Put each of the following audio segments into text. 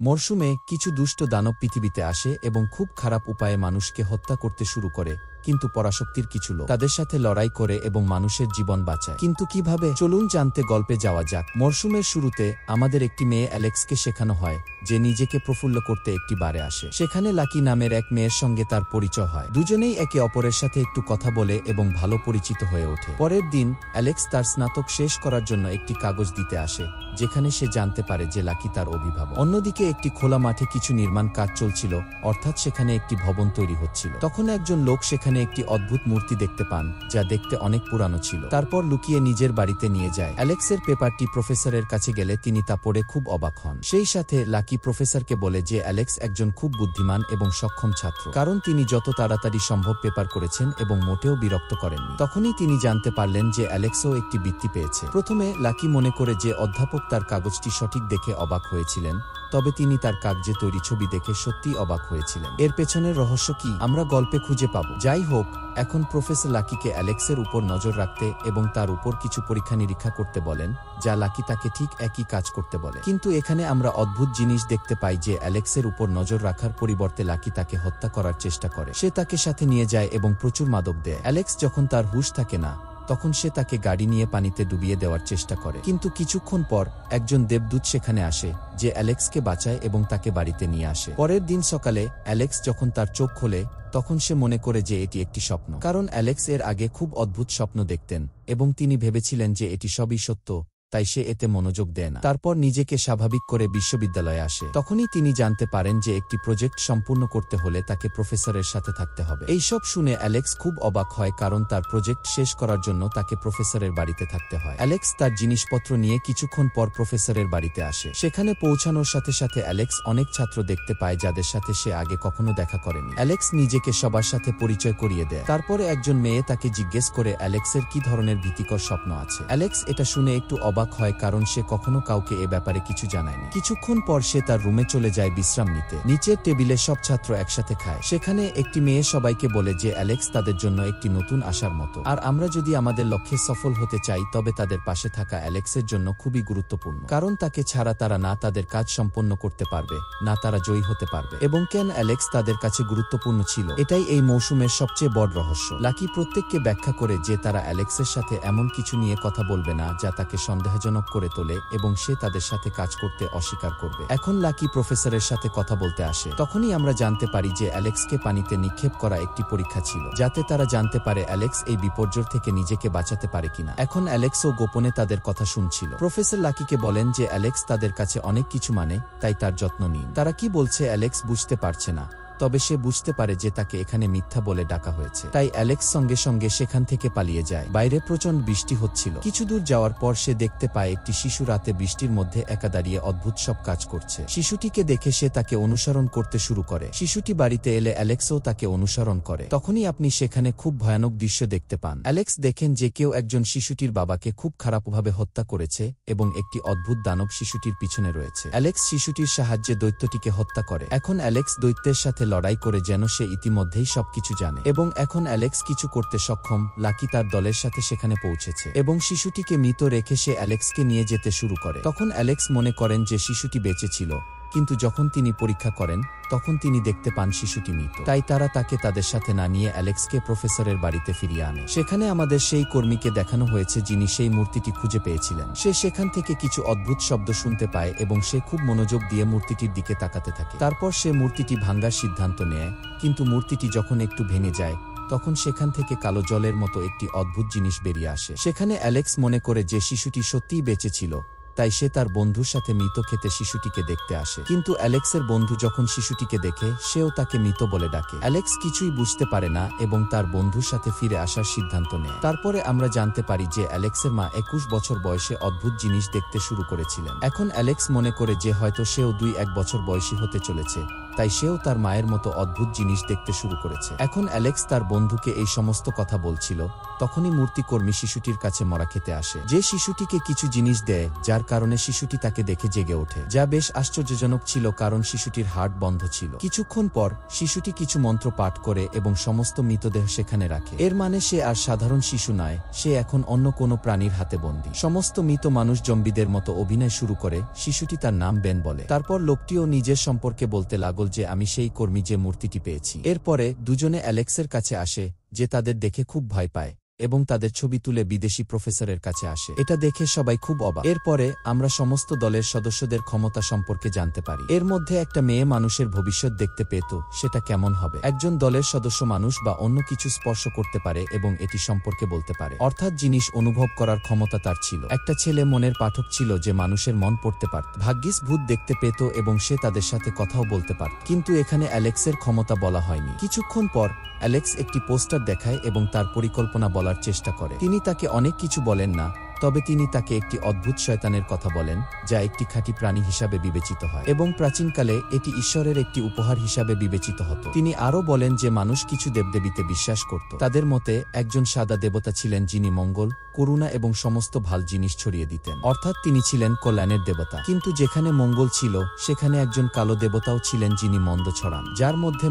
মরশুমে কিছু দুষ্ট দানব পৃথিবীতে আসে এবং খুব খারাপ উপায়ে মানুষকে হত্যা করতে শুরু করে, কিন্তু পরাশক্তির কিছু লোক তাদের সাথে লড়াই করে এবং মানুষের জীবন বাঁচায়। কিন্তু কিভাবে, চলুন জানতে গল্পে যাওয়া যাক। মরশুমের শুরুতে আমাদের একটি মেয়ে অ্যালেক্সকে শেখানো হয় যে নিজেকে প্রফুল্ল করতে একটি বারে আসে। সেখানে লাকি নামের এক মেয়ের সঙ্গে তার পরিচয় হয়। দুজনেই একে অপরের সাথে একটু কথা বলে এবং ভালো পরিচিত হয়ে ওঠে। পরের দিন অ্যালেক্স তার স্নাতক শেষ করার জন্য একটি কাগজ দিতে আসে, যেখানে সে জানতে পারে যে লাকি তার অভিভাবক। অন্যদিকে একটি খোলা মাঠে কিছু নির্মাণ কাজ চলছিল, অর্থাৎ সেখানে একটি ভবন তৈরি হচ্ছিল। তখন একজন লোক সেখানে একটি অদ্ভুত মূর্তি দেখতে পান, যা দেখতে অনেক পুরানো ছিল। তারপর লুকিয়ে নিজের বাড়িতে নিয়ে যায়। অ্যালেক্সের পেপারটি প্রফেসরের কাছে গেলে তিনি তা পড়ে খুব অবাক হন। সেই সাথে লাকি প্রফেসরকে বলে যে অ্যালেক্স একজন খুব বুদ্ধিমান এবং সক্ষম ছাত্র, কারণ তিনি যত তাড়াতাড়ি সম্ভব পেপার করেছেন এবং মোটেও বিরক্ত করেননি। তখনই তিনি জানতে পারলেন যে অ্যালেক্সও একটি বৃত্তি পেয়েছে। প্রথমে লাকি মনে করে যে অধ্যাপক তার কাগজটি সঠিক দেখে অবাক হয়েছিলেন, তবে তিনি তার কাগজে তৈরি ছবি দেখে সত্যিই অবাক হয়েছিলেন। এর পেছনের রহস্য কি, আমরা গল্পে খুঁজে পাব। যাই হোক, এখন প্রফেসর লাকিকে অ্যালেক্সের উপর নজর রাখতে এবং তার উপর কিছু পরীক্ষা নিরীক্ষা করতে বলেন, যা লাকি তাকে ঠিক একই কাজ করতে বলে। কিন্তু এখানে আমরা অদ্ভুত জিনিস দেখতে পাই যে অ্যালেক্সের উপর নজর রাখার পরিবর্তে লাকি তাকে হত্যা করার চেষ্টা করে। সে তাকে সাথে নিয়ে যায় এবং প্রচুর মাদক দেয়। অ্যালেক্স যখন তার হুঁশ থাকে না, তখন সে তাকে গাড়ি নিয়ে পানিতে ডুবিয়ে দেওয়ার চেষ্টা করে। কিন্তু কিছুক্ষণ পর একজন দেবদূত সেখানে আসে, যে অ্যালেক্সকে বাঁচায় এবং তাকে বাড়িতে নিয়ে আসে। পরের দিন সকালে অ্যালেক্স যখন তার চোখ খোলে, তখন সে মনে করে যে এটি একটি স্বপ্ন, কারণ অ্যালেক্স এর আগে খুব অদ্ভুত স্বপ্ন দেখতেন এবং তিনি ভেবেছিলেন যে এটি সবই সত্য, তাই সে এতে মনোযোগ দেয় না। তারপর নিজেকে স্বাভাবিক করে বিশ্ববিদ্যালয়ে আসে। তখনই তিনি জানতে পারেন যে একটি প্রজেক্ট সম্পূর্ণ করতে হলে তাকে প্রফেসরের সাথে থাকতে হবে। এইসব শুনে অ্যালেক্স খুব অবাক হয়, কারণ তার প্রজেক্ট শেষ করার জন্য তাকে প্রফেসরের বাড়িতে থাকতে হয়। অ্যালেক্স তার জিনিসপত্র নিয়ে কিছুক্ষণ পর প্রফেসরের বাড়িতে আসে। সেখানে পৌঁছানোর সাথে সাথে অ্যালেক্স অনেক ছাত্র দেখতে পায় যাদের সাথে সে আগে কখনো দেখা করেনি। অ্যালেক্স নিজেকে সবার সাথে পরিচয় করিয়ে দেয়। তারপরে একজন মেয়ে তাকে জিজ্ঞেস করে অ্যালেক্সের কি ধরনের ভীতিকর স্বপ্ন আছে। অ্যালেক্স এটা শুনে একটু অবাক হয়, কারণ সে কখনো কাউকে এ ব্যাপারে কিছু জানায়নি। কিছুক্ষণ পর সে তার রুমে চলে যায় বিশ্রাম নিতে। নিচের টেবিলে সব ছাত্র একসাথে খায়। সেখানে একটি মেয়ে সবাইকে বলে যে অ্যালেক্স তাদের জন্য একটি নতুন আশার মতো, আর আমরা যদি আমাদের লক্ষ্যে সফল হতে চাই তবে তাদের পাশে থাকা অ্যালেক্সের জন্য খুবই গুরুত্বপূর্ণ, কারণ তাকে ছাড়া তারা না তাদের কাজ সম্পন্ন করতে পারবে, না তারা জয়ী হতে পারবে। এবং কেন অ্যালেক্স তাদের কাছে গুরুত্বপূর্ণ ছিল, এটাই এই মৌসুমের সবচেয়ে বড় রহস্য। লাকি প্রত্যেককে ব্যাখ্যা করে যে তারা অ্যালেক্সের সাথে এমন কিছু নিয়ে কথা বলবে না যা তাকে সন্দেহজনক করে তোলে এবং সে তাদের সাথে কাজ করতে অস্বীকার করবে। এখন লাকি প্রফেসরের সাথে কথা বলতে আসে। তখনই আমরা জানতে পারি যে অ্যালেক্সকে পানিতে নিক্ষেপ করা একটি পরীক্ষা ছিল, যাতে তারা জানতে পারে অ্যালেক্স এই বিপর্যয় থেকে নিজেকে বাঁচাতে পারে কিনা। এখন অ্যালেক্সও গোপনে তাদের কথা শুনছিল। প্রফেসর লাকিকে বলেন যে অ্যালেক্স তাদের কাছে অনেক কিছু মানে, তাই তার যত্ন নিন। তারা কি বলছে অ্যালেক্স বুঝতে পারছে না, তবে সে বুঝতে পারে যে তাকে এখানে মিথ্যা বলে ডাকা হয়েছে। তাই অ্যালেক্স সঙ্গে সঙ্গে সেখান থেকে পালিয়ে যায়। বাইরে প্রচণ্ড বৃষ্টি হচ্ছিল। কিছু দূর যাওয়ার পর সে দেখতে পায় একটি শিশু রাতে বৃষ্টির মধ্যে একা দাঁড়িয়ে অদ্ভুত সব কাজ করছে। শিশুটিকে দেখে সে তাকে অনুসরণ করতে শুরু করে। শিশুটি বাড়িতে এলে অ্যালেক্সও তাকে অনুসরণ করে। তখনই আপনি সেখানে খুব ভয়ানক দৃশ্য দেখতে পান। অ্যালেক্স দেখেন যে কেউ একজন শিশুটির বাবাকে খুব খারাপভাবে হত্যা করেছে এবং একটি অদ্ভুত দানব শিশুটির পিছনে রয়েছে। অ্যালেক্স শিশুটির সাহায্যে দৈত্যটিকে হত্যা করে। এখন অ্যালেক্স দৈত্যের সাথে লড়াই করে যেন সে ইতিমধ্যেই সবকিছু জানে, এবং এখন অ্যালেক্স কিছু করতে সক্ষম। লাকি তার দলের সাথে সেখানে পৌঁছেছে এবং শিশুটিকে মৃত রেখে সে অ্যালেক্সকে নিয়ে যেতে শুরু করে। তখন অ্যালেক্স মনে করেন যে শিশুটি বেঁচে ছিল, কিন্তু যখন তিনি পরীক্ষা করেন তখন তিনি দেখতে পান শিশুটি মৃত। তাই তারা তাকে তাদের সাথে না নিয়ে অ্যালেক্সকে প্রফেসরের বাড়িতে ফিরিয়ে আনে। সেখানে আমাদের সেই কর্মীকে দেখানো হয়েছে যিনি সেই মূর্তিটি খুঁজে পেয়েছিলেন। সে সেখান থেকে কিছু অদ্ভুত শব্দ শুনতে পায় এবং সে খুব মনোযোগ দিয়ে মূর্তিটির দিকে তাকাতে থাকে। তারপর সে মূর্তিটি ভাঙার সিদ্ধান্ত নেয়, কিন্তু মূর্তিটি যখন একটু ভেঙে যায় তখন সেখান থেকে কালো জলের মতো একটি অদ্ভুত জিনিস বেরিয়ে আসে। সেখানে অ্যালেক্স মনে করে যে শিশুটি সত্যিই বেঁচে ছিল, তাই সে তার বন্ধুর সাথে মৃত খেতে শিশুটিকে দেখতে আসে। কিন্তু অ্যালেক্সের বন্ধু যখন শিশুটিকে দেখে সেও তাকে মৃত বলে ডাকে। অ্যালেক্স কিছুই বুঝতে পারে না এবং তার বন্ধুর সাথে ফিরে আসার সিদ্ধান্ত নেয়। তারপরে আমরা জানতে পারি যে অ্যালেক্সের মা 21 বছর বয়সে অদ্ভুত জিনিস দেখতে শুরু করেছিলেন। এখন অ্যালেক্স মনে করে যে হয়তো সেও 2-1 বছর বয়সী হতে চলেছে, তাই সেও তার মায়ের মতো অদ্ভুত জিনিস দেখতে শুরু করেছে। এখন অ্যালেক্স তার বন্ধুকে এই সমস্ত কথা বলছিল, তখনই মূর্তিকর্মী শিশুটির কাছে মরা খেতে আসে। যে শিশুটিকে কিছু জিনিস দেয়, যার কারণে শিশুটি তাকে দেখে জেগে ওঠে, যা বেশ আশ্চর্যজনক ছিল কারণ শিশুটির হার্ট বন্ধ ছিল। কিছুক্ষণ পর শিশুটি কিছু মন্ত্র পাঠ করে এবং সমস্ত মৃতদেহ সেখানে রাখে। এর মানে সে আর সাধারণ শিশু নয়, সে এখন অন্য কোনো প্রাণীর হাতে বন্দী। সমস্ত মৃত মানুষ জম্বিদের মতো অভিনয় শুরু করে। শিশুটি তার নাম বেন বলে। তারপর লোকটিও নিজের সম্পর্কে বলতে লাগল যে আমি সেই কর্মী যে মূর্তিটি পেয়েছি। এরপরে দুজনে অ্যালেক্সের কাছে আসে, যে তাদের দেখে খুব ভয় পায় এবং তাদের ছবি তুলে বিদেশি প্রফেসরের কাছে আসে। এটা দেখে সবাই খুব অবাক। এরপরে আমরা সমস্ত দলের সদস্যদের ক্ষমতা সম্পর্কে জানতে পারি। এর মধ্যে একটা মেয়ে মানুষের ভবিষ্যৎ দেখতে পেত, সেটা কেমন হবে। একজন দলের সদস্য মানুষ বা অন্য কিছু স্পর্শ করতে পারে এবং এটি সম্পর্কে বলতে পারে, অর্থাৎ জিনিস অনুভব করার ক্ষমতা তার ছিল। একটা ছেলে মনের পাঠক ছিল যে মানুষের মন পড়তে পারত। ভাগ্যিস ভূত দেখতে পেত এবং সে তাদের সাথে কথাও বলতে পারত। কিন্তু এখানে অ্যালেক্সের ক্ষমতা বলা হয়নি। কিছুক্ষণ পর অ্যালেক্স একটি পোস্টার দেখায় এবং তার পরিকল্পনা বলার চেষ্টা করে। তিনি তাকে অনেক কিছু বলেন না, তবে তিনি তাকে একটি অদ্ভুত শয়তানের কথা বলেন, যা একটি খাঁটি প্রাণী হিসাবে বিবেচিত হয় এবং প্রাচীনকালে এটি ঈশ্বরের একটি উপহার হিসাবে বিবেচিত হতো। তিনি আরও বলেন যে মানুষ কিছু দেবদেবীতে বিশ্বাস করত। তাদের মতে একজন সাদা দেবতা ছিলেন যিনি মঙ্গল, করুণা এবং সমস্ত ভাল জিনিস ছড়িয়ে দিতেন, অর্থাৎ তিনি ছিলেন কল্যাণের দেবতা। কিন্তু যেখানে মঙ্গল ছিল সেখানে একজন কালো দেবতাও ছিলেন যিনি মন্দ ছড়ান, যার মধ্যে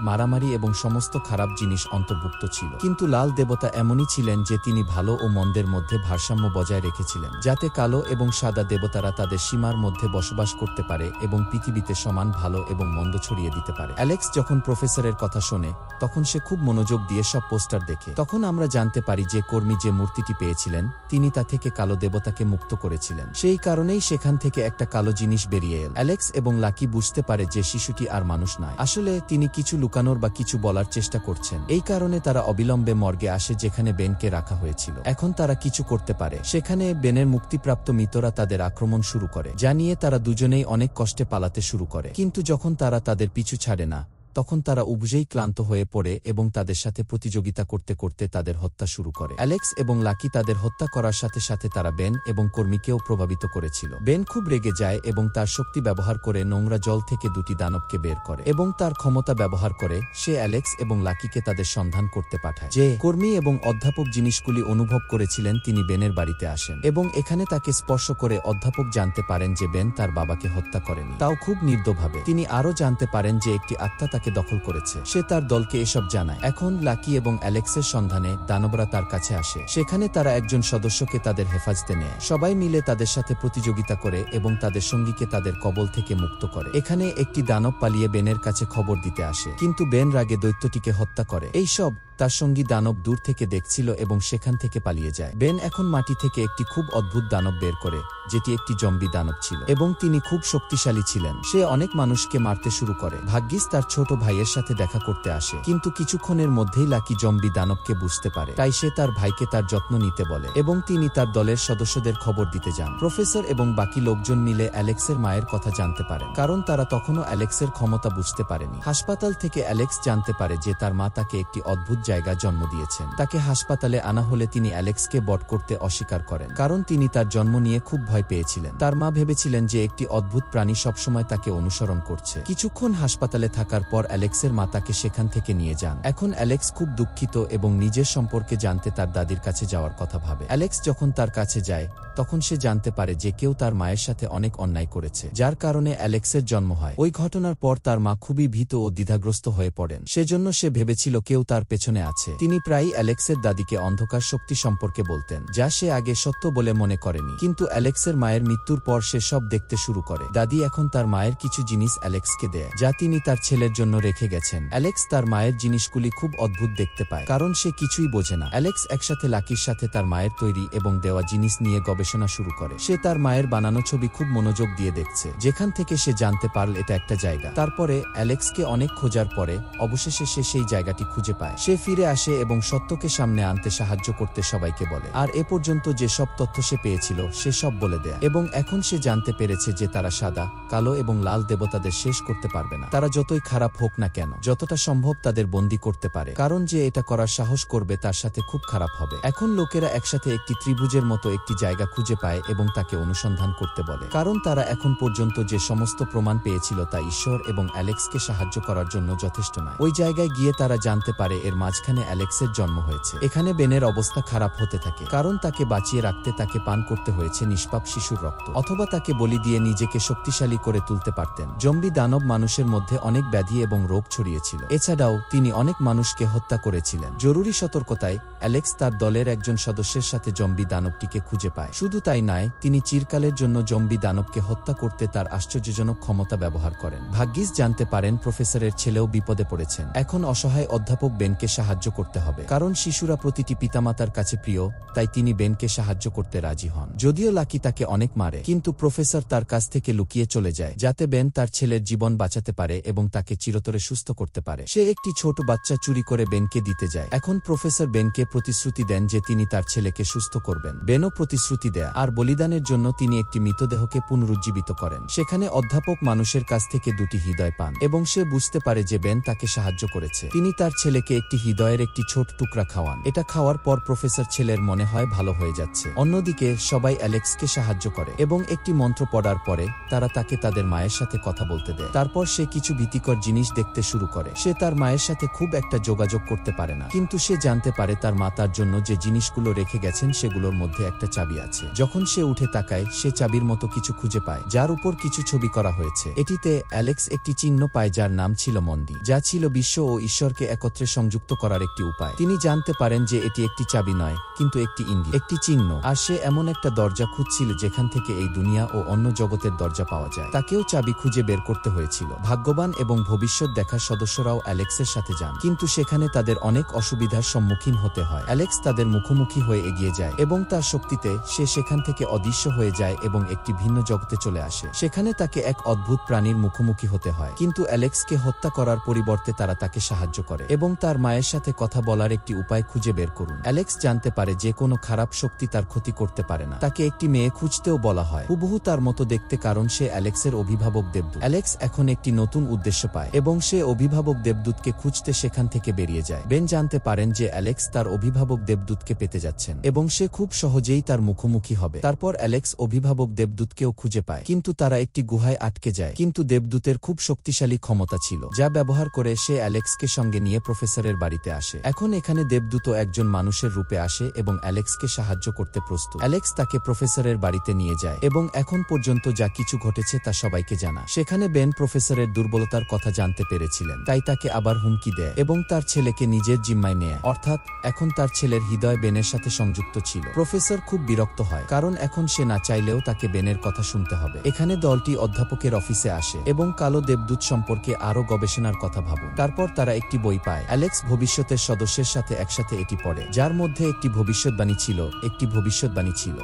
মারামারি এবং সমস্ত খারাপ জিনিস অন্তর্ভুক্ত ছিল। কিন্তু লাল দেবতা এমনই ছিলেন যে তিনি ভালো ও মন্দের মধ্যে ভারসাম্য বজায় রেখেছিলেন, যাতে কালো এবং সাদা দেবতারা তাদের সীমার মধ্যে বসবাস করতে পারে এবং পৃথিবীতে সমান ভালো এবং মন্দ ছড়িয়ে দিতে পারে। অ্যালেক্স যখন প্রফেসরের কথা শোনে তখন সে খুব মনোযোগ দিয়ে সব পোস্টার দেখে। তখন আমরা জানতে পারি যে কর্মী যে মূর্তিটি পেয়েছিলেন তিনি তা থেকে কালো দেবতাকে মুক্ত করেছিলেন। সেই কারণেই সেখান থেকে একটা কালো জিনিস বেরিয়ে এল। অ্যালেক্স এবং লাকি বুঝতে পারে যে শিশুটি আর মানুষ নয়, আসলে তিনি কিছু লুকানোর বা কিছু বলার চেষ্টা করছেন। এই কারণে তারা অবিলম্বে মর্গে আসে যেখানে বেনকে রাখা হয়েছিল। এখন তারা কিছু করতে পারে। সেখানে বেনের মুক্তিপ্রাপ্ত মৃতরা তাদের আক্রমণ শুরু করে, যা নিয়ে তারা দুজনেই অনেক কষ্টে পালাতে শুরু করে। কিন্তু যখন তারা তাদের পিছু ছাড়ে না তখন তারা উভয়েই ক্লান্ত হয়ে পড়ে এবং তাদের সাথে প্রতিযোগিতা করতে করতে তাদের হত্যা শুরু করে। অ্যালেক্স এবং লাকি তাদের হত্যা করার সাথে সাথে তারা বেন এবং কর্মীকেও প্রভাবিত করেছিল। বেন খুব রেগে যায় এবং তার শক্তি ব্যবহার করে নোংরা জল থেকে দুটি দানবকে বের করে এবং তার ক্ষমতা ব্যবহার করে সে অ্যালেক্স এবং লাকিকে তাদের সন্ধান করতে পাঠায়। যে কর্মী এবং অধ্যাপক জিনিসগুলি অনুভব করেছিলেন তিনি বেনের বাড়িতে আসেন এবং এখানে তাকে স্পর্শ করে অধ্যাপক জানতে পারেন যে বেন তার বাবাকে হত্যা করেনি, তাও খুব নির্দয়ভাবে। তিনি আরও জানতে পারেন যে একটি আত্মা তাকে দখল করেছে। সে তার দলকে এসব জানায়। এখন লাকি এবং অ্যালেক্সের সন্ধানে দানবরা তার কাছে আসে। সেখানে তারা একজন সদস্যকে তাদের হেফাজতে নেয়। সবাই মিলে তাদের সাথে প্রতিযোগিতা করে এবং তাদের সঙ্গীকে তাদের কবল থেকে মুক্ত করে। এখানে একটি দানব পালিয়ে বেনের কাছে খবর দিতে আসে, কিন্তু বেন রাগে দৈত্যটিকে হত্যা করে। এই সব তার সঙ্গী দানব দূর থেকে দেখছিল এবং সেখান থেকে পালিয়ে যায়। বেন এখন মাটি থেকে একটি খুব অদ্ভুত দানব বের করে, যেটি একটি জম্বি দানব ছিল এবং তিনি খুব শক্তিশালী ছিলেন। সে অনেক মানুষকে মারতে শুরু করে। ভাগ্যিস তার ছোট ভাইয়ের সাথে দেখা করতে আসে, কিন্তু কিছুক্ষণের মধ্যেই লাকি জম্বি দানবকে বুঝতে পারে। তাই সে তার ভাইকে তার যত্ন নিতে বলে এবং তিনি তার দলের সদস্যদের খবর দিতে যান। প্রফেসর এবং বাকি লোকজন মিলে অ্যালেক্সের মায়ের কথা জানতে পারেন, কারণ তারা তখনও অ্যালেক্সের ক্ষমতা বুঝতে পারেনি। হাসপাতাল থেকে অ্যালেক্স জানতে পারে যে তার মা তাকে একটি অদ্ভুত জায়গা জন্ম দিয়েছেন। তাকে হাসপাতালে আনা হলে তিনি অ্যালেক্সকে বধ করতে অস্বীকার করেন, কারণ তিনি তার জন্ম নিয়ে খুব ভয় পেয়েছিলেন। তার মা ভেবেছিলেন যে একটি অদ্ভুত প্রাণী সবসময় তাকে অনুসরণ করছে। কিছুক্ষণ হাসপাতালে থাকার পর অ্যালেক্সের মা তাকে সেখান থেকে নিয়ে যান। এখন অ্যালেক্স খুব দুঃখিত এবং নিজের সম্পর্কে জানতে তার দাদির কাছে যাওয়ার কথা ভাবে। অ্যালেক্স যখন তার কাছে যায় তখন সে জানতে পারে যে কেউ তার মায়ের সাথে অনেক অন্যায় করেছে, যার কারণে অ্যালেক্সের জন্ম হয়। ওই ঘটনার পর তার মা খুবই ভীত ও দ্বিধাগ্রস্ত হয়ে পড়েন। সেজন্য সে ভেবেছিল কেউ তার পেছনে আছে। তিনি প্রায়ই অ্যালেক্সের দাদিকে অন্ধকার শক্তি সম্পর্কে বলতেন, যা সে আগে সত্য বলে মনে করেনি। কিন্তু অ্যালেক্সের মায়ের মৃত্যুর পর সে সব দেখতে শুরু করে। দাদি এখন তার মায়ের কিছু জিনিস অ্যালেক্সকে দেয়, যা তিনি তার ছেলের জন্য রেখে গেছেন। অ্যালেক্স তার মায়ের জিনিসগুলি খুব অদ্ভুত দেখতে পায়, কারণ সে কিছুই বোঝে না। অ্যালেক্স একসাথে লাকির সাথে তার মায়ের তৈরি এবং দেওয়া জিনিস নিয়ে গবেষণা শুরু করে। সে তার মায়ের বানানো ছবি খুব মনোযোগ দিয়ে দেখছে, যেখান থেকে সে জানতে পারল এটা একটা জায়গা। তারপরে অ্যালেক্সকে অনেক খোঁজার পরে অবশেষে সে সেই জায়গাটি খুঁজে পায়। সে ফিরে আসে এবং সত্যকে সামনে আনতে সাহায্য করতে সবাইকে বলে, আর এ পর্যন্ত যে সব তথ্য সে পেয়েছিল সে সব বলে বলে দেয় এবং এখন সে জানতে পেরেছে যে তারা সাদা, কালো এবং লাল দেবতাদের শেষ করতে পারবে না। তারা যতই খারাপ হোক না কেন, যতটা সম্ভব তাদের বন্দী করতে পারে, কারণ যে এটা করার সাহস করবে তার সাথে খুব খারাপ হবে। এখন লোকেরা একসাথে একটি ত্রিভুজের মতো একটি জায়গা খুঁজে পায় এবং তাকে অনুসন্ধান করতে বলে, কারণ তারা এখন পর্যন্ত যে সমস্ত প্রমাণ পেয়েছিল তা ঈশ্বর এবং অ্যালেক্সকে সাহায্য করার জন্য যথেষ্ট নয়। ওই জায়গায় গিয়ে তারা জানতে পারে এর মাঝখানে অ্যালেক্সের জন্ম হয়েছে। এখানে বেনের অবস্থা খারাপ হতে থাকে, কারণ তাকে বাঁচিয়ে রাখতে তাকে পান করতে হয়েছে নিষ্পাপ শিশুর রক্ত, অথবা তাকে বলি দিয়ে নিজেকে শক্তিশালী করে তুলতে পারতেন। জম্বি দানব মানুষের মধ্যে অনেক ব্যাধি এবং রোগ ছড়িয়েছিল। এছাড়াও তিনি অনেক মানুষকে হত্যা করেছিলেন। জরুরি সতর্কতায় অ্যালেক্স তার দলের একজন সদস্যের সাথে জম্বি দানবটিকে খুঁজে পায়। শুধু তাই নয়, তিনি চিরকালের জন্য জম্বি দানবকে হত্যা করতে তার আশ্চর্যজনক ক্ষমতা ব্যবহার করেন। ভাগ্যিস জানতে পারেন প্রফেসরের ছেলেও বিপদে পড়েছেন। এখন অসহায় অধ্যাপক বেনকে সাহায্য করতে হবে, কারণ শিশুরা প্রতিটি পিতামাতার কাছে প্রিয়, তাই তিনি বেনকে সাহায্য করতে রাজি হন। যদিও লাকি তাকে অনেক মারে, কিন্তু প্রফেসর তার কাছ থেকে লুকিয়ে চলে যায় যাতে বেন তার ছেলের জীবন বাঁচাতে পারে এবং তাকে চিরতরে সুস্থ করতে পারে। সে একটি ছোট বাচ্চা চুরি করে বেনকে দিতে যায়। এখন প্রফেসর বেনকে প্রতিশ্রুতি দেন যে তিনি তার ছেলেকে সুস্থ করবেন। বেনও প্রতিশ্রুতি দেয়, আর বলিদানের জন্য তিনি একটি মৃতদেহকে পুনরুজ্জীবিত করেন। সেখানে অধ্যাপক মানুষের কাছ থেকে দুটি হৃদয় পান এবং সে বুঝতে পারে যে বেন তাকে সাহায্য করেছে। তিনি তার ছেলেকে একটি হৃদয়ের একটি ছোট টুকরা খাওয়ান। এটা খাওয়ার পর প্রফেসর ছেলের মনে হয় ভালো হয়ে যাচ্ছে। অন্যদিকে সবাই অ্যালেক্সকে সাহায্য করে এবং একটি মন্ত্র পড়ার পরে তারা তাকে তাদের মায়ের সাথে কথা বলতে দেয়। তারপর সে কিছু ভীতিকর জিনিস দেখতে শুরু করে। সে তার মায়ের সাথে খুব একটা যোগাযোগ করতে পারে না, কিন্তু সে জানতে পারে তার মা তার জন্য যে জিনিসগুলো রেখে গেছেন সেগুলোর মধ্যে একটা চাবি আছে। যখন সে উঠে তাকায়, সে চাবির মতো কিছু খুঁজে পায় যার উপর কিছু ছবি করা হয়েছে। এটিতে অ্যালেক্স একটি চিহ্ন পায় যার নাম ছিল মন্দি, যা ছিল বিশ্ব ও ঈশ্বরকে একত্রে সংযুক্ত করার একটি উপায়। তিনি জানতে পারেন যে এটি একটি চাবি নয়, কিন্তু একটি ইঙ্গিত, একটি চিহ্ন, আর সে এমন একটা দরজা খুঁজছিল যেখান থেকে এই দুনিয়া ও অন্য জগতের দরজা পাওয়া যায়। তাকেও চাবি খুঁজে বের করতে হয়েছিল। ভাগ্যবান এবং ভবিষ্যৎ দেখার সদস্যরাও অ্যালেক্সের সাথে যান, কিন্তু সেখানে তাদের অনেক অসুবিধার সম্মুখীন হতে হয়। অ্যালেক্স তাদের মুখোমুখি হয়ে এগিয়ে যায় এবং তার শক্তিতে সে সেখান থেকে অদৃশ্য হয়ে যায় এবং একটি ভিন্ন জগতে চলে আসে। সেখানে তাকে এক অদ্ভুত প্রাণীর মুখোমুখি হতে হয়, কিন্তু অ্যালেক্সকে হত্যা করার পরিবর্তে তারা তাকে সাহায্য করে এবং তার মায়ের সাথে কথা বলার একটি উপায় খুঁজে বের করুন। অ্যালেক্স জানতে পারে যে কোনো খারাপ শক্তি তার ক্ষতি করতে পারে না। তাকে একটি মেয়ে খুঁজতেও বলা হয়, হুবহু তার মতো দেখতে, কারণ সে অ্যালেক্সের অভিভাবক দেবদূত। অ্যালেক্স এখন একটি নতুন উদ্দেশ্য পায় এবং সে অভিভাবক দেবদূতকে খুঁজতে সেখান থেকে বেরিয়ে যায়। বেন জানতে পারেন যে অ্যালেক্স তার অভিভাবক দেবদূতকে পেতে যাচ্ছেন এবং সে খুব সহজেই তার মুখোমুখি হবে। তারপর অ্যালেক্স অভিভাবক দেবদূতকেও খুঁজে পায়, কিন্তু তারা একটি গুহায় আটকে যায়। কিন্তু দেবদূতের খুব শক্তিশালী ক্ষমতা ছিল, যা ব্যবহার করে সে অ্যালেক্সকে সঙ্গে নিয়ে প্রফেসরের বাড়িতে আসে। এখন এখানে দেবদূত একজন মানুষের রূপে আসে এবং অ্যালেক্সকে সাহায্য করতে প্রস্তুত। অ্যালেক্স তাকে প্রফেসরের বাড়িতে নিয়ে যায় এবং এখন পর্যন্ত যা কিছু ঘটেছে তা সবাইকে জানা। সেখানে বেন প্রফেসরের দুর্বলতার কথা জানতে পেরেছিলেন, তাই তাকে আবার হুমকি দেয় এবং তার ছেলেকে নিজের জিম্মায় নেয়। অর্থাৎ এখন তার ছেলের হৃদয় বেনের সাথে সংযুক্ত ছিল। প্রফেসর খুব বিরক্ত হয়, কারণ এখন সে না চাইলেও তাকে বেনের কথা শুনতে হবে। এখানে দলটি অধ্যাপকের অফিসে আসে এবং কালো দেবদূত সম্পর্কে আরও গবেষণার কথা ভাবুন। তারপর তারা একটি বই পায়। অ্যালেক্স ভবিষ্যতের সদস্যের সাথে একসাথে এটি পড়ে, যার মধ্যে একটি ভবিষ্যৎবাণী ছিল।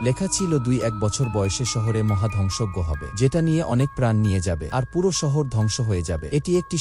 লেখা ছিল 2-1 বছর বয়সে শহরে মহাধ্বংসজ্ঞ হবে, যেটা নিয়ে অনেক প্রাণ নিয়ে যাবে আর পুরো শহর ধ্বংস হয়ে যাবে। এটি একটি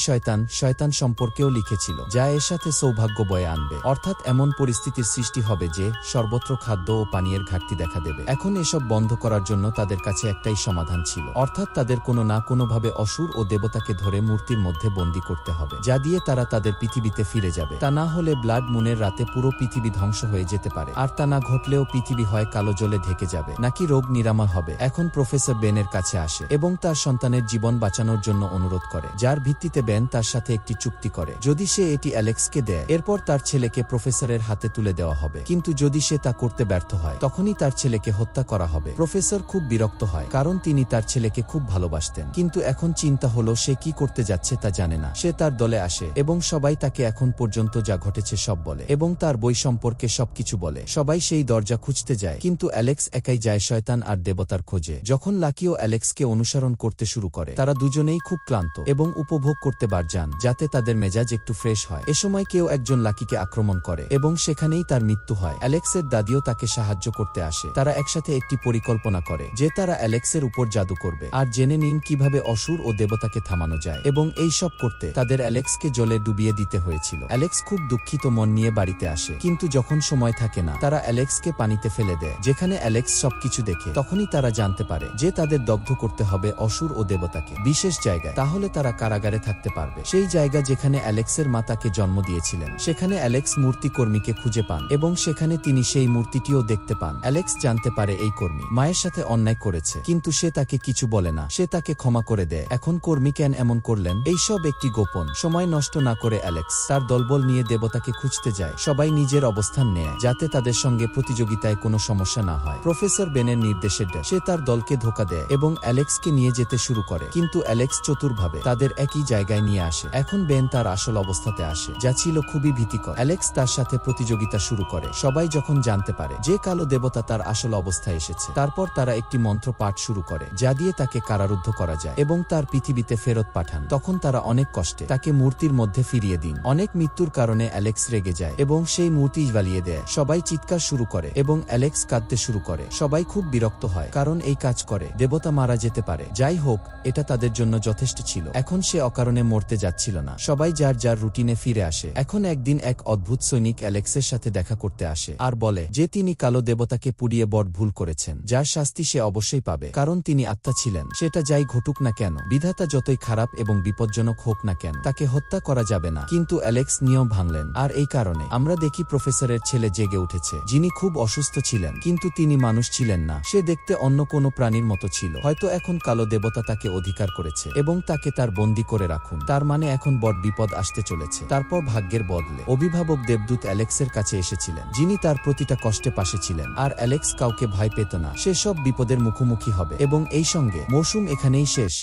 শয়তান সম্পর্কেও লিখেছিল, যা এর সাথে সৌভাগ্য বয়ে আনবে। অর্থাৎ এমন পরিস্থিতির সৃষ্টি হবে যে সর্বত্র খাদ্য ও পানীয়ের ঘাটতি দেখা দেবে। এখন এসব বন্ধ করার জন্য তাদের কাছে একটাই সমাধান ছিল, অর্থাৎ তাদের কোনো না কোনোভাবে অসুর ও দেবতাকে ধরে মূর্তির মধ্যে বন্দী করতে হবে, যা দিয়ে তারা তাদের পৃথিবীতে ফিরে যাবে। তা না হলে ব্লাড মুনের রাতে পুরো পৃথিবী ধ্বংস হয়ে যেতে পারে, আর তা না ঘটলেও পৃথিবী হয় কালো জলে ঢেকে যাবে, নাকি রোগ নিরাময় হবে। এখন প্রফেসর বেনের কাছে আসে এবং তার সন্তানের জীবন বাঁচানোর জন্য অনুরোধ করে, যার ভিত্তিতে বেন তার সাথে একটি চুক্তি করে। যদি সে এটি অ্যালেক্সকে দেয়, এরপর তার ছেলেকে প্রফেসরের হাতে তুলে দেওয়া হবে, কিন্তু যদি সে তা করতে ব্যর্থ হয়, তখনই তার ছেলেকে হত্যা করা হবে। প্রফেসর খুব বিরক্ত হয়, কারণ তিনি তার ছেলেকে খুব ভালোবাসতেন, কিন্তু এখন চিন্তা হলো সে কি করতে যাচ্ছে তা জানে না। সে তার দলে আসে এবং সবাই তাকে এখন পর্যন্ত যা ঘটেছে সব বলে এবং তার বই সম্পর্কে সবকিছু বলে। সবাই সেই দরজা খুঁজতে যায়, কিন্তু অ্যালেক্স একাই যায় শয়তান আর দেবতার খোঁজে। যখন লাকিও অ্যালেক্সকে অনুসরণ করতে শুরু করে, তারা দুজনেই খুব ক্লান্ত এবং উপভোগ করতে বার যান যাতে তাদের মেজাজ একটু ফ্রেশ হয়। এ সময় কেউ একজন লাকিকে আক্রমণ করে এবং সে সেখানেই তার মৃত্যু হয়। অ্যালেক্সের দাদিও তাকে সাহায্য করতে আসে। তারা একসাথে একটি পরিকল্পনা করে যে তারা অ্যালেক্সের উপর জাদু করবে আর জেনে নিন কিভাবে অসুর ও দেবতাকে থামানো যায়, এবং এই সব করতে তাদের অ্যালেক্সকে জলে ডুবিয়ে দিতে হয়েছিল। অ্যালেক্স খুব দুঃখিত মন নিয়ে বাড়িতে আসে, কিন্তু যখন সময় থাকে না তারা অ্যালেক্সকে পানিতে ফেলে দেয়। যেখানে অ্যালেক্স সবকিছু দেখে তখনই তারা জানতে পারে যে তাদের দগ্ধ করতে হবে অসুর ও দেবতাকে বিশেষ জায়গায়, তাহলে তারা কারাগারে থাকতে পারবে। সেই জায়গা যেখানে অ্যালেক্সের মা তাকে জন্ম দিয়েছিলেন। সেখানে অ্যালেক্স মূর্তি কর্মীকে খুঁজে পান এবং সেখানে তিনি সেই মূর্তিটিও দেখতে পান। অ্যালেক্স জানতে পারে এই কর্মী মায়ের সাথে অন্যায় করেছে, কিন্তু সে তাকে কিছু বলে না, সে তাকে ক্ষমা করে দেয়। এখন কর্মী কেন এমন করলেন এইসব একটি গোপন। সময় নষ্ট না করে অ্যালেক্স তার দলবল নিয়ে দেবতাকে খুঁজতে যায়। সবাই নিজের অবস্থান নেয় যাতে তাদের সঙ্গে প্রতিযোগিতায় কোনো সমস্যা না হয়। প্রফেসর বেনের নির্দেশে সে তার দলকে ধোঁকা দেয় এবং অ্যালেক্সকে নিয়ে যেতে শুরু করে, কিন্তু অ্যালেক্স চতুরভাবে তাদের একই জায়গায় নিয়ে আসে। এখন বেন তার আসল অবস্থাতে আসে, যা ছিল খুবই ভীতিকর। অ্যালেক্স তার সাথে প্রতিযোগিতা শুরু করে। সবাই যখন জানতে পারে যে কালো দেবতা তার আসল অবস্থায় এসেছে, তারপর তারা একটি মন্ত্র পাঠ শুরু করে যা দিয়ে তাকে কারারুদ্ধ করা যায় এবং তার পৃথিবীতে ফেরত পাঠান। তখন তারা অনেক কষ্টে তাকে মূর্তির মধ্যে ফিরিয়ে দিন। অনেক মৃত্যুর কারণে অ্যালেক্স রেগে যায় এবং সেই মূর্তি জ্বালিয়ে দেয়। সবাই চিৎকার শুরু করে এবং অ্যালেক্স কাঁদতে শুরু করে। সবাই খুব বিরক্ত হয় কারণ এই কাজ করে দেবতা মারা যেতে পারে। যাই হোক, এটা তাদের জন্য যথেষ্ট ছিল। এখন সে অকারণে মরতে যাচ্ছিল না। সবাই যার যার রুটিনে ফিরে আসে। এখন একদিন এক অদ্ভুত সৈনিক অ্যালেক্সের সাথে দেখা করতে আসে আর বলে যে তিনি কালো দেবতাকে পুড়িয়ে বড় ভুল করেছেন, যার শাস্তি সে অবশ্যই পাবে, কারণ তিনি আত্মা ছিলেন। সেটা যাই ঘটুক না কেন, বিধাতা যতই খারাপ এবং বিপজ্জনক হোক না কেন, তাকে হত্যা করা যাবে না। কিন্তু অ্যালেক্স নিয়ম ভাঙলেন, আর এই কারণে আমরা দেখি প্রফেসরের ছেলে জেগে উঠেছে, যিনি খুব অসুস্থ ছিলেন, কিন্তু তিনি মানুষ ছিলেন না। সে দেখতে অন্য কোনো প্রাণীর মতো ছিল। হয়তো এখন কালো দেবতা তাকে অধিকার করেছে এবং তাকে তার বন্দী করে রাখুন। তার মানে এখন বড় বিপদ আসতে চলেছে। তারপর ভাগ্যের বদলে অভিভাবক দেবদূত অ্যালেক্সের কাছে এসেছিলেন, যিনি তার প্রতিটা কষ্টে পাশে ছিলেন। আর অ্যালেক্স কাউকে ভয় পেত না। সে সব বিপদের মুখোমুখি হবে। এবং এই সঙ্গে মৌসুম এখানেই শেষ।